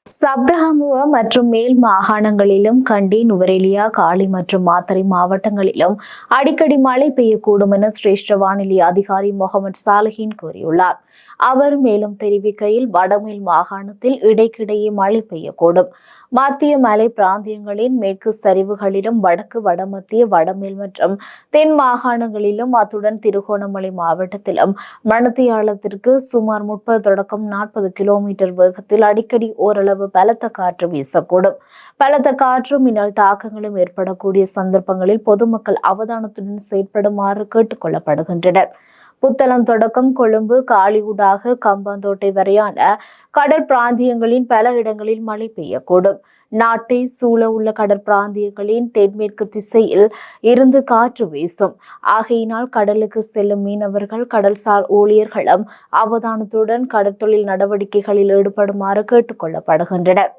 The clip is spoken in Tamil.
சப்ரஹமுவ மற்றும் மேல் மாகாணங்களிலும் கண்டி, நுவரெலியா, காலி மற்றும் மாத்தறை மாவட்டங்களிலும் அடிக்கடி மழை பெய்யக்கூடும் என சிரேஷ்ட வானிலை அதிகாரி முகமது சாலிஹின் கூறியுள்ளார். அவர் மேலும் தெரிவிக்கையில், வடமேல் மாகாணத்தில் இடைக்கிடையே மழை பெய்யக்கூடும். மத்திய மலை பிராந்தியங்களின் மேற்கு சரிவுகளிலும் வடக்கு, வடமத்திய, வடமேல் மற்றும் தென் மாகாணங்களிலும் அத்துடன் திருகோணமலை மாவட்டத்திலும் மணித்தியாலத்திற்கு சுமார் 30 தொடக்கம் 40 கிலோமீட்டர் வேகத்தில் அடிக்கடி ஓரளவு பலத்த காற்று வீசக்கூடும். பலத்த காற்றும் மின்னல் தாக்கங்களும் ஏற்படக்கூடிய சந்தர்ப்பங்களில் பொதுமக்கள் அவதானத்துடன் செயற்படுமாறு கேட்டுக் கொள்ளப்படுகின்றனர். புத்தளம் தொடக்கம் கொழும்பு, காலியூடாக கம்பாந்தோட்டை வரையான கடல் பிராந்தியங்களின் பல இடங்களில் மழை பெய்யக்கூடும். நாட்டை சூழ உள்ள கடற்பிராந்தியங்களின் தென்மேற்கு திசையில் இருந்து காற்று வீசும். ஆகையினால் கடலுக்கு செல்லும் மீனவர்கள், கடல்சார் ஊழியர்களும் அவதானத்துடன் கடற்தொழில் நடவடிக்கைகளில் ஈடுபடுமாறு கேட்டுக் கொள்ளப்படுகின்றனர்.